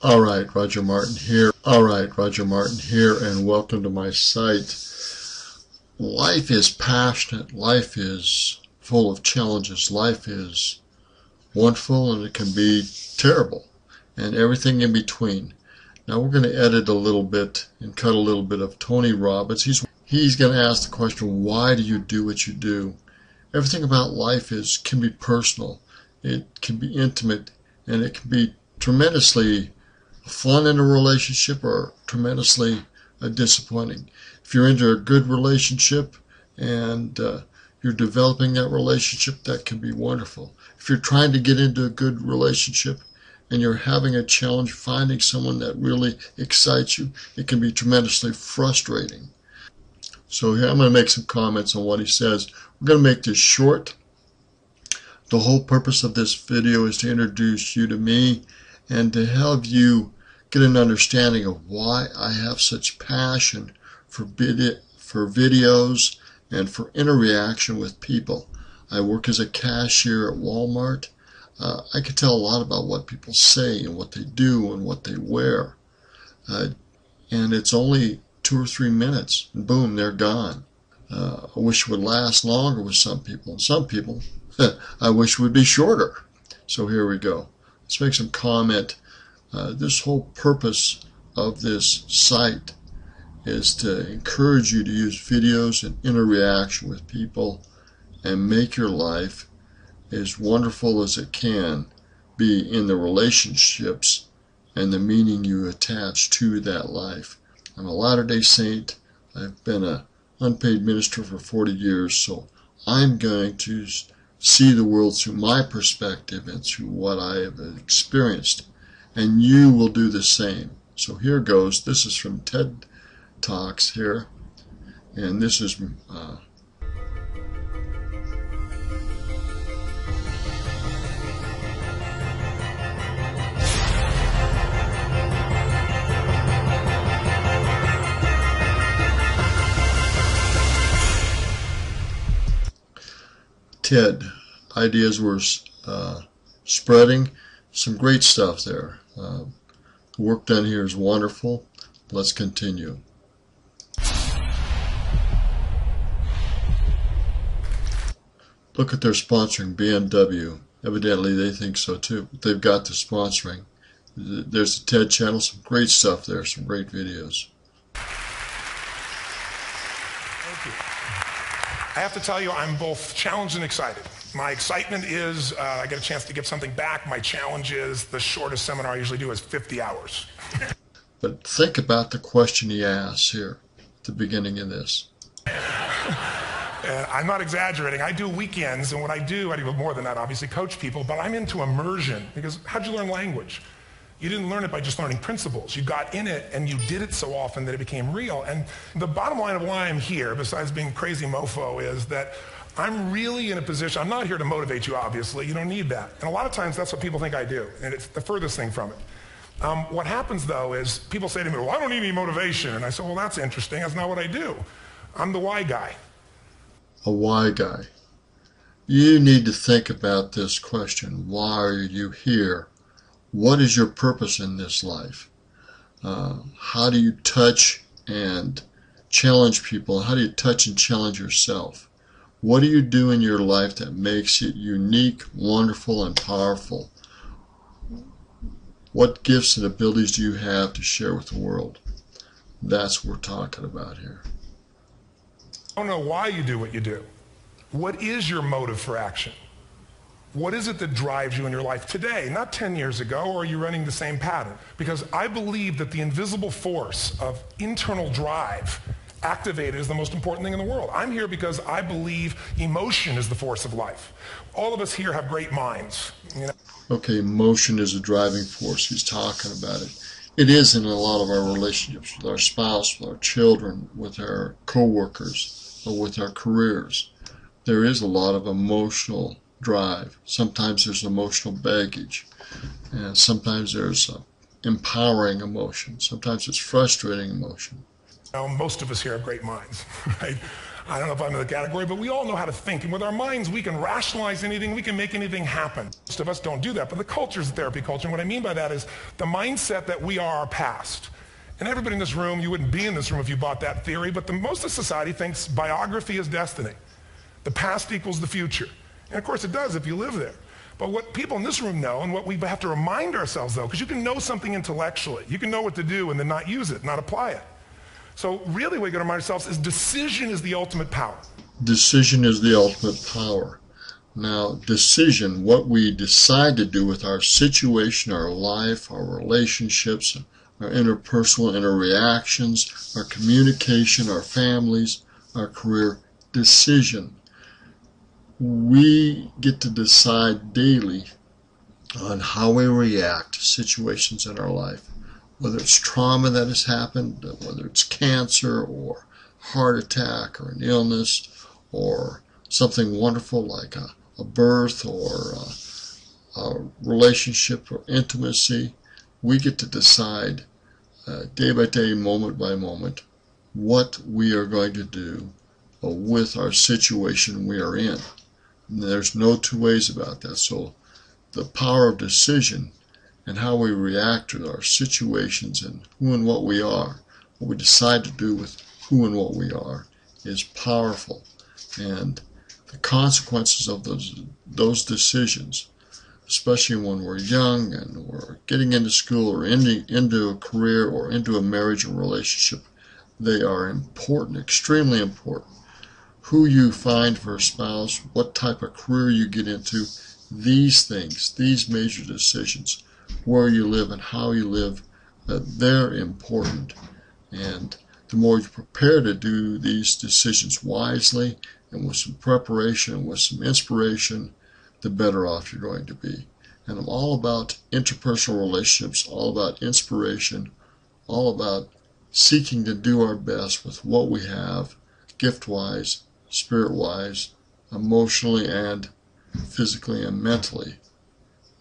All right, Roger Martin here. And welcome to my site. Life is passionate. Life is full of challenges. Life is wonderful, and it can be terrible, and everything in between. Now we're going to edit a little bit and cut a little bit of Tony Robbins. He's going to ask the question, why do you do what you do? Everything about life can be personal. It can be intimate, and it can be tremendously fun in a relationship or tremendously disappointing. If you're into a good relationship and you're developing that relationship, that can be wonderful. If you're trying to get into a good relationship and you're having a challenge finding someone that really excites you, it can be tremendously frustrating. So here I'm going to make some comments on what he says. We're going to make this short. The whole purpose of this video is to introduce you to me and to help you get an understanding of why I have such passion for videos and for interaction with people. I work as a cashier at Walmart. I can tell a lot about what people say and what they do and what they wear. And it's only 2 or 3 minutes, and boom, they're gone. I wish it would last longer with some people. And some people, I wish would be shorter. So here we go. Let's make some comment. This whole purpose of this site is to encourage you to use videos and interaction with people and make your life as wonderful as it can be in the relationships and the meaning you attach to that life. I'm a Latter-day Saint. I've been an unpaid minister for 40 years, so I'm going to see the world through my perspective and through what I have experienced. And you will do the same. So here goes. This is from TED Talks here. And this is TED. Ideas were spreading. Some great stuff there. The work done here is wonderful. Let's continue. Look at their sponsoring, BMW. Evidently they think so too. They've got the sponsoring. There's the TED channel, some great stuff there, some great videos. Thank you. I have to tell you, I'm both challenged and excited. My excitement is I get a chance to give something back. My challenge is the shortest seminar I usually do is 50 hours. But think about the question he asks here at the beginning of this. I'm not exaggerating. I do weekends, and what I do more than that, obviously, coach people, but I'm into immersion. Because how'd you learn language? You didn't learn it by just learning principles. You got in it, and you did it so often that it became real. And the bottom line of why I'm here, besides being crazy mofo, is that I'm really in a position, I'm not here to motivate you, obviously. You don't need that. And a lot of times, that's what people think I do, and it's the furthest thing from it. What happens, though, is people say to me, well, I don't need any motivation. And I say, well, that's interesting. That's not what I do. I'm the why guy. A why guy. You need to think about this question. Why are you here? What is your purpose in this life? How do you touch and challenge people? How do you touch and challenge yourself? What do you do in your life that makes it unique, wonderful, and powerful? What gifts and abilities do you have to share with the world? That's what we're talking about here. I don't know why you do what you do. What is your motive for action? What is it that drives you in your life today, not 10 years ago, or are you running the same pattern? Because I believe that the invisible force of internal drive activated is the most important thing in the world. I'm here because I believe emotion is the force of life. All of us here have great minds. You know? Okay, emotion is a driving force. He's talking about it. It is in a lot of our relationships with our spouse, with our children, with our co-workers, or with our careers. There is a lot of emotional drive. Sometimes there's emotional baggage, and sometimes there's empowering emotion. Sometimes it's frustrating emotion. Most of us here have great minds, right? I don't know if I'm in the category, but we all know how to think. And with our minds, we can rationalize anything. We can make anything happen. Most of us don't do that, but the culture is a therapy culture. And what I mean by that is the mindset that we are our past. And everybody in this room, you wouldn't be in this room if you bought that theory, but most of society thinks biography is destiny. The past equals the future. And of course it does if you live there. But what people in this room know, and what we have to remind ourselves though, because you can know something intellectually. You can know what to do and then not use it, not apply it. So really what we got to remind ourselves is decision is the ultimate power. Decision is the ultimate power. Now, decision, what we decide to do with our situation, our life, our relationships, our interpersonal interactions, our communication, our families, our career, decision. We get to decide daily on how we react to situations in our life, whether it's trauma that has happened, whether it's cancer or heart attack or an illness or something wonderful like a birth or a relationship or intimacy. We get to decide day by day, moment by moment, what we are going to do with our situation we are in. And there's no two ways about that. So the power of decision and how we react to our situations and who and what we are, what we decide to do with who and what we are, is powerful. And the consequences of those decisions, especially when we're young and we're getting into school or into a career or into a marriage or relationship, they are important, extremely important. Who you find for a spouse, what type of career you get into, these things, these major decisions, where you live and how you live, they're important. And the more you prepare to do these decisions wisely and with some preparation and with some inspiration, the better off you're going to be. And I'm all about interpersonal relationships, all about inspiration, all about seeking to do our best with what we have, gift-wise, spirit-wise, emotionally and physically and mentally.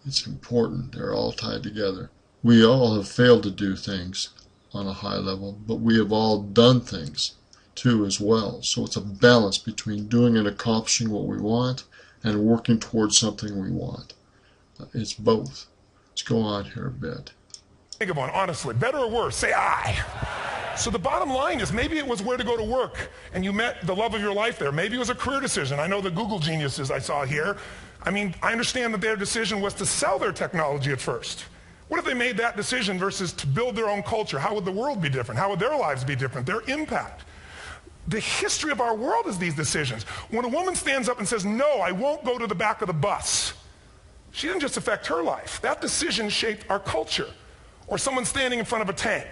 It's important. They're all tied together. We all have failed to do things on a high level, but we have all done things too as well. So it's a balance between doing and accomplishing what we want and working towards something we want. It's both. Let's go on here a bit. Think of one, honestly. Better or worse? Say I. So the bottom line is maybe it was where to go to work and you met the love of your life there. Maybe it was a career decision. I know the Google geniuses I saw here. I mean, I understand that their decision was to sell their technology at first. What if they made that decision versus to build their own culture? How would the world be different? How would their lives be different? Their impact. The history of our world is these decisions. When a woman stands up and says, no, I won't go to the back of the bus, she didn't just affect her life. That decision shaped our culture. Or someone standing in front of a tank.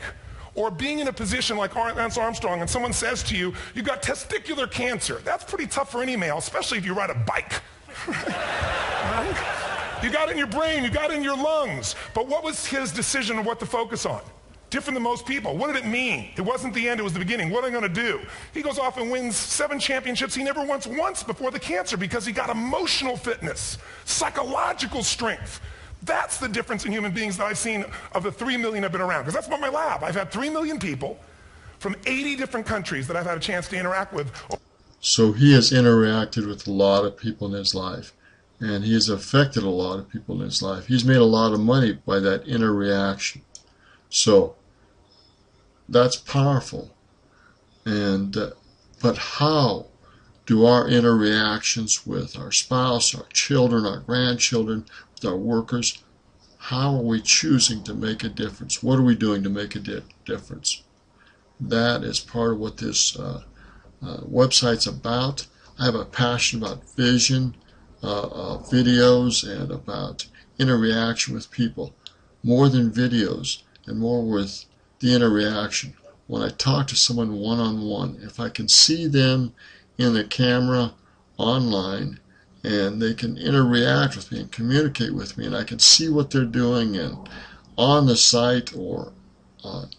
Or being in a position like Lance Armstrong and someone says to you, you've got testicular cancer. That's pretty tough for any male, especially if you ride a bike. Right? You got it in your brain, you got it in your lungs. But what was his decision of what to focus on? Different than most people. What did it mean? It wasn't the end, it was the beginning. What am I going to do? He goes off and wins 7 championships he never won once before the cancer because he got emotional fitness, psychological strength. That's the difference in human beings that I've seen of the 3 million I've been around. Because that's what my lab. I've had 3 million people from 80 different countries that I've had a chance to interact with. So he has interacted with a lot of people in his life. And he has affected a lot of people in his life. He's made a lot of money by that interaction. So that's powerful. And but how do our interactions with our spouse, our children, our grandchildren, with our workers, how are we choosing to make a difference? What are we doing to make a difference? That is part of what this website's about. I have a passion about vision, videos, and about interaction with people. More than videos, and more with the interaction. When I talk to someone one-on-one, if I can see them in the camera online and they can interact with me and communicate with me and I can see what they're doing and on the site or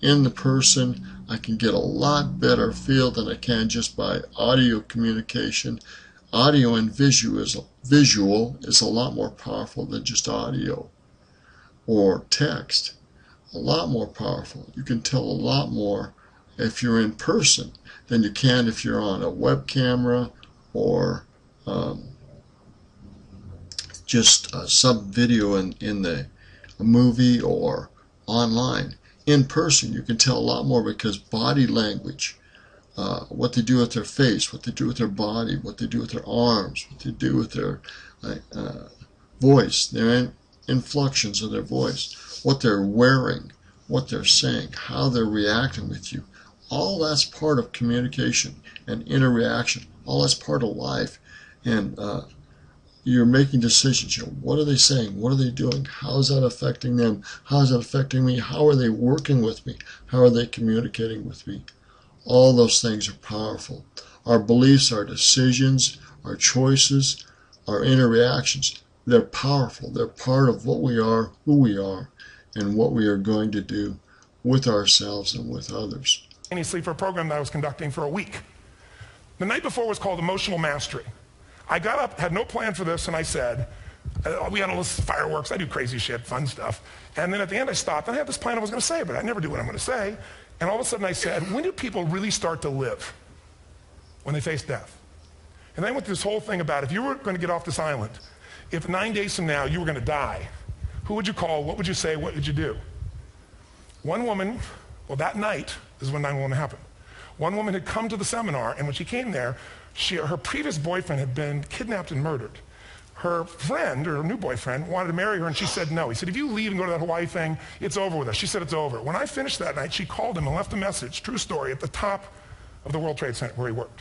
in the person, I can get a lot better feel than I can just by audio communication. Audio and visual is a lot more powerful than just audio or text. A lot more powerful. You can tell a lot more if you're in person than you can if you're on a web camera or just a sub video in the movie or online. In person, you can tell a lot more because body language, what they do with their face, what they do with their body, what they do with their arms, what they do with their voice, their inflections of their voice, what they're wearing, what they're saying, how they're reacting with you. All that's part of communication and interaction. All that's part of life. And you're making decisions. What are they saying? What are they doing? How is that affecting them? How is that affecting me? How are they working with me? How are they communicating with me? All those things are powerful. Our beliefs, our decisions, our choices, our interactions, they're powerful. They're part of what we are, who we are, and what we are going to do with ourselves and with others. For a program that I was conducting for a week. The night before was called Emotional Mastery. I got up, had no plan for this, and I said, we had all this fireworks, I do crazy shit, fun stuff. And then at the end I stopped, and I had this plan I was going to say, but I never do what I'm going to say. And all of a sudden I said, when do people really start to live? When they face death. And then I went through this whole thing about if you were going to get off this island, if 9 days from now you were going to die, who would you call, what would you say, what would you do? One woman, well that night is when 9/11 happened. One woman had come to the seminar, and when she came there, her previous boyfriend had been kidnapped and murdered. Her friend, or her new boyfriend, wanted to marry her, and she said no. He said, if you leave and go to that Hawaii thing, it's over with us. She said it's over. When I finished that night, she called him and left a message, true story, at the top of the World Trade Center where he worked,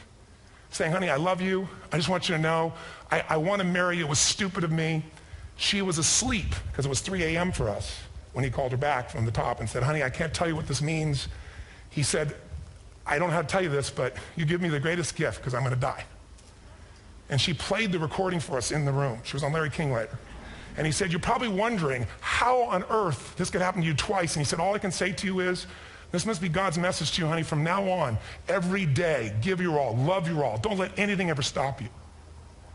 saying, honey, I love you. I just want you to know, I want to marry you. It was stupid of me. She was asleep, because it was 3 a.m. for us, when he called her back from the top and said, honey, I can't tell you what this means. He said, I don't know how to tell you this, but you give me the greatest gift because I'm going to die. And she played the recording for us in the room. She was on Larry King later. And he said, you're probably wondering how on earth this could happen to you twice. And he said, all I can say to you is, this must be God's message to you, honey. From now on, every day, give your all, love your all. Don't let anything ever stop you.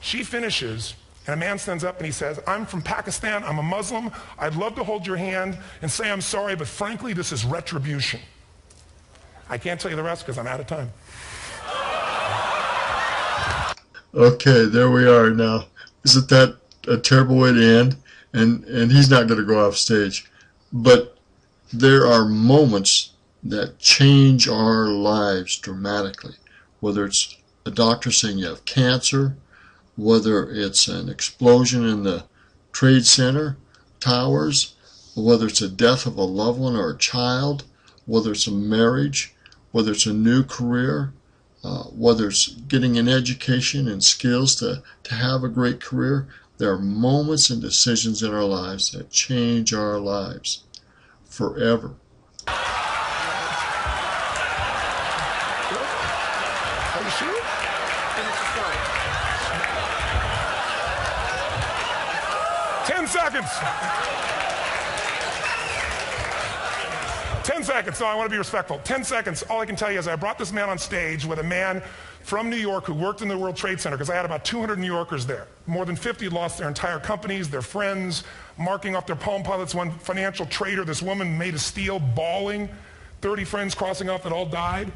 She finishes, and a man stands up and he says, I'm from Pakistan, I'm a Muslim. I'd love to hold your hand and say I'm sorry, but frankly, this is retribution. I can't tell you the rest because I'm out of time. Okay, there we are now. Isn't that a terrible way to end? And he's not going to go off stage. But there are moments that change our lives dramatically. Whether it's a doctor saying you have cancer, whether it's an explosion in the Trade Center towers, whether it's a death of a loved one or a child, whether it's a marriage, whether it's a new career, whether it's getting an education and skills to have a great career. There are moments and decisions in our lives that change our lives forever. Are you sure? 10 seconds. 10 seconds. No, I want to be respectful. 10 seconds. All I can tell you is I brought this man on stage with a man from New York who worked in the World Trade Center, because I had about 200 New Yorkers there. More than 50 had lost their entire companies, their friends, marking off their Palm Pilots. One financial trader, this woman made of steel, bawling, 30 friends crossing off that all died.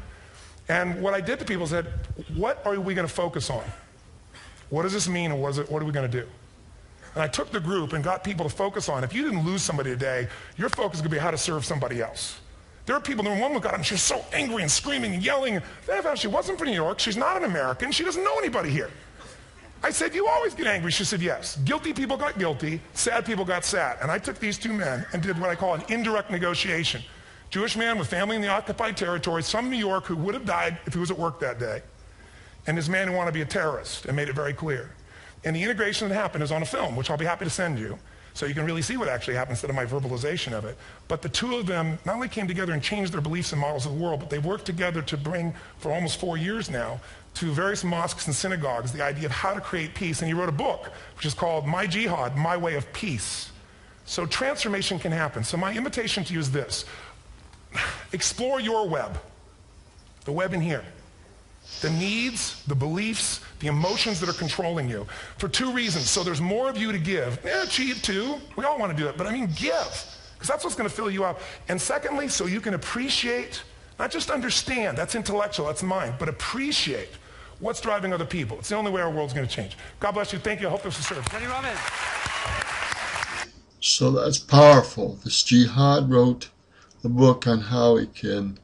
And what I did to people is said, what are we going to focus on? What does this mean, and what are we going to do? And I took the group and got people to focus on, if you didn't lose somebody today, your focus is going to be how to serve somebody else. There are people, the woman got up and she was so angry and screaming and yelling. And then I found she wasn't from New York. She's not an American. She doesn't know anybody here. I said, you always get angry. She said, yes. Guilty people got guilty. Sad people got sad. And I took these two men and did what I call an indirect negotiation. Jewish man with family in the occupied territories from New York who would have died if he was at work that day. And this man who wanted to be a terrorist and made it very clear. And the integration that happened is on a film, which I'll be happy to send you, so you can really see what actually happened instead of my verbalization of it. But the two of them not only came together and changed their beliefs and models of the world, but they worked together to bring, for almost 4 years now, to various mosques and synagogues, the idea of how to create peace. And he wrote a book, which is called My Jihad, My Way of Peace. So transformation can happen. So my invitation to you is this. Explore your web, the web in here. The needs, the beliefs, the emotions that are controlling you. For two reasons. So there's more of you to give. Yeah, achieve too. We all want to do it. But I mean give. Because that's what's going to fill you up. And secondly, so you can appreciate Not just understand, that's intellectual, that's mind, but appreciate what's driving other people. It's the only way our world's going to change. God bless you. Thank you. I hope this will serve. Jenny Robbins. So that's powerful. This jihad wrote a book on how he can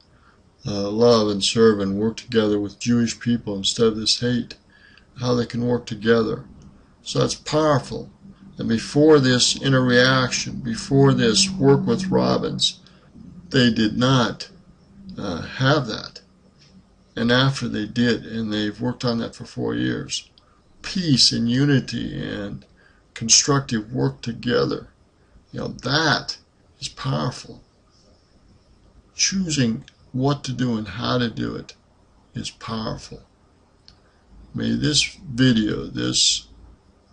love and serve and work together with Jewish people instead of this hate, how they can work together. So that's powerful. And before this interaction, before this work with Robbins, they did not have that. And after they did, and they've worked on that for 4 years, peace and unity and constructive work together, that is powerful. Choosing what to do and how to do it is powerful. May this video, this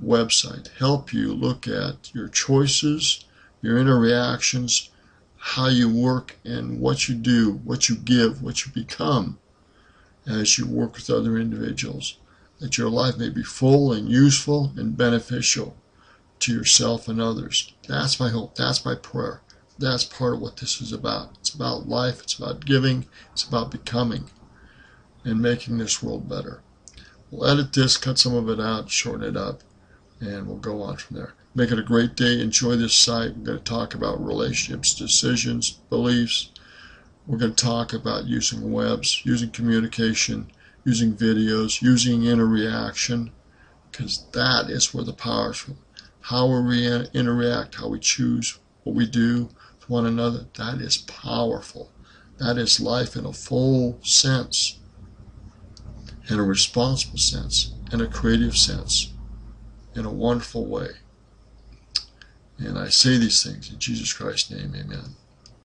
website, help you look at your choices, your interactions, how you work, and what you do, what you give, what you become as you work with other individuals, that your life may be full and useful and beneficial to yourself and others. That's my hope. That's my prayer. That's part of what this is about. It's about life. It's about giving. It's about becoming and making this world better. We'll edit this, cut some of it out, shorten it up, and we'll go on from there. Make it a great day. Enjoy this site. We're going to talk about relationships, decisions, beliefs. We're going to talk about using webs, using communication, using videos, using interaction, because that is where the power is from. How we interact, how we choose, what we do with one another, that is powerful. That is life in a full sense, in a responsible sense, in a creative sense, in a wonderful way. And I say these things in Jesus Christ's name, amen.